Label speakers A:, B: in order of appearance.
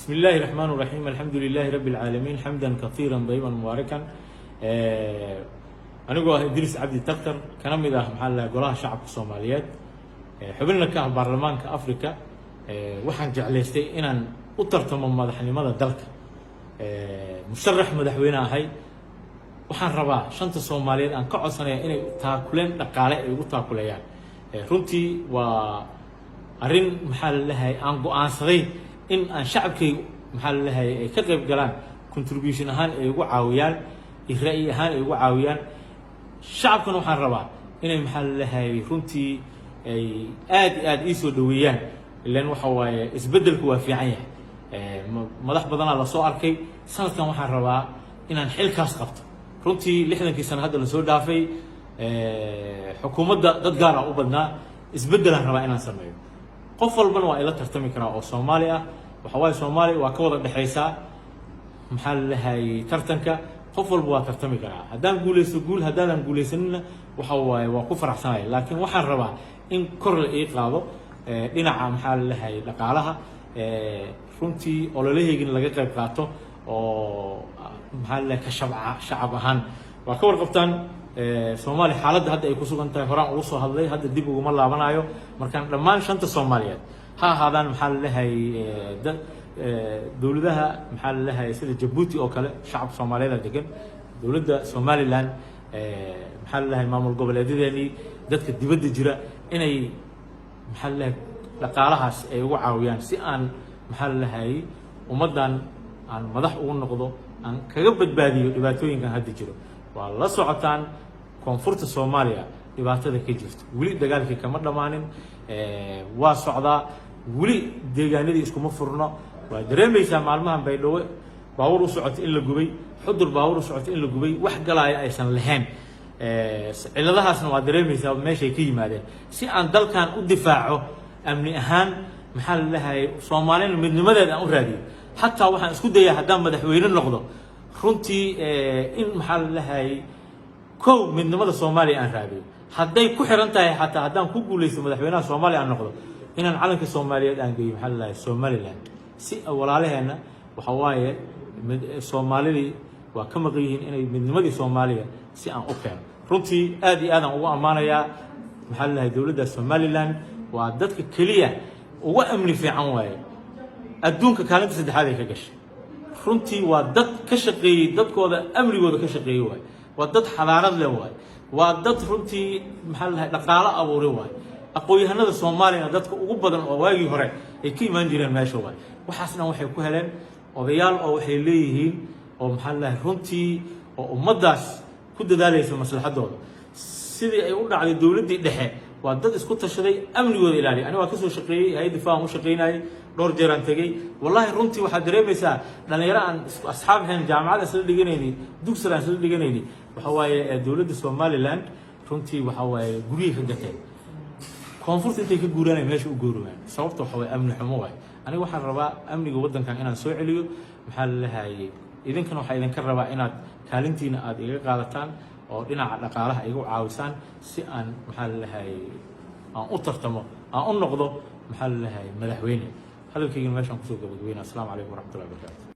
A: بسم الله الرحمن الرحيم الحمد لله رب العالمين حمدا كثيرا طيبا مباركا أنigoo إدريس عبد التكتر kana mid ah maxaa la golaha shacabka Soomaaliyeed xubinna ka ah baarlamaanka Afrika waxaan jeclaystay inaan u tartamo madaxnimada dalka musharax madaxweyne ahay waxaan rabaa shanta Soomaaliyeed aan ka codsanayaa inay taakuleen dhaqaale ay ugu taakulayaan runtii waa arrin maxaa la lahaay aan go'aansaday in aan shacabkaygu maxaa la lahaay ay ka qayb galaan contribution ahaan ay ugu caawiyaan ra'yi ahaan ay ugu caawiyaan shacabkuna waxaan rabaa inay maxaa la lahaay runtii ay aad ii soo dhaweeyaan ilaan waxa waaye isbeddelku waa fiican yahay madax badanaa la soo arkay sanadkan waxaan rabaa inaan xilkaas qabto runtii 60kii sano hadda la soo dhaafay xukuumadda dad gaar ah u badnaa isbeddelaan rabaa inaan sameeyo qof walbana waa ila tartami karaa oo Soomaali ah waxa waaye Soomaali waa ka wada dhaxaysaa maxaa la lahaay tartanka qof walba waa tartami karaa haddaan guuleysto guul haddaan guuleysanina waxa waaye waa ku faraxsanahay laakiin waxaan rabaa in kor la ii qaado dhinaca maxaa la lahaay dhaqaalaha runtii ololaheygina laga qayb qaato oo maxaa la ka shacab ahaan waa ka warqabtaan Soomaali xaaladda hadda ay ku sugan tahay horaan ugu soo hadlay hadda dib ugu ma laabanayo markaan dhammaan shanta Soomaaliyeed ha ahaadaan maxaa la lahaay dawladaha maxaa la lahaay sida Djibouti oo kale shacab Soomaaliyeed degan dawladda Somaliland maxaa la lahaay maamul goboleedyadeenii dadka dibadda jira inay maxaa la lahaay dhaqaalahaas ay ugu caawiyaan si aan maxaa la lahaay ummadan aan madax ugu noqdo aan kaga badbaadiyo dhibaatooyinkan hadda jiro waa la socotaan koonfurta Soomaaliya dhibaatada ka jirto wali dagaalkii kama dhamaanin waa socdaa wali deegaanadii iskuma furno waa dareemaysaa maalmahan Baydhabo baawur u socotay in la gubay xudur baawur u socotay in la gubay wax galaaya aysan lahayn ciladahaasna waa dareemaysaa meeshay ka yimaadeen si aan dalkan u difaaco amni ahaan maxaa la lahaay Soomaaliyeed midnimadeeda aan u raadiyo hatta waxaan isku dayaa haddaan madaxweyne noqdo runtii in maxaa la lahaay kow midnimada Soomaaliya aan raadiyo hadday ku xiran tahay hatta haddaan ku guuleysto madaxweynaha Soomaaliya aan noqdo inaan calanka Soomaaliyeed aan geeyo maxaa la lahaay Somaliland si walaalaheena waxa waaye Soomaalidii waa ka maqan yihiin inay midnimadii Soomaaliya si aan u keeno runtii aad iyo aad aan ugu amaanayaa maxaa la lahaay dawladda Somaliland waa dadka kaliya ugu amni fiican waaye adduunka kaalinta saddexaad ay ka gashay runtii waa dad ka shaqeeyay dadkooda amnigooda ka shaqeeyay waay waa dad xalaarad leh waay waa dad runtii maxaa la lahaay dhaqaale abuuray waay aqoonyahanada Soomaaliya dadka ugu badan oo waagii hore ay ka imaan jireen meesha waay waxaasna waxay ku heleen odayaal oo waxay leeyihiin oo maxaa la lahaay runtii oo ummadaas ku dadaalaysa maslaxadooda sidii ay u dhacday dawladdii dhexe waa dad isku tashaday amnigooda ilaaliya aniga waa ka soo shaqeeyay hay difaac u shaqeynayay dhowr jeer aan tagay wallahi runtii waxa dareemaysaa dhalinyaro aan asxaab ahayn jaamacada isla dhiganayni dugsiga aan isla dhiganayni waxa waaye dawladda Somaliland runtii waxa waaye guriga ka gatay koonfurta intay ka guuraan meesha u guurayaan sababtoo waxa waaye amni xumo waay aniga waxaan rabaa amniga wadankan inaan soo celiyo maxaa la lahaay idinkana waxa idinka rabaa inaad kaalintiina aad iga qaadataan oo dhinaca dhaqaalaha igu caawisaan si aan maxaa la lahaay aan u tartamo aan u noqdo maxaa la lahaay madaxweyne hadalkayga meeshaan kusoo gabagabeynaa assalaamu calaykum waraxmatullahi wabarakaatu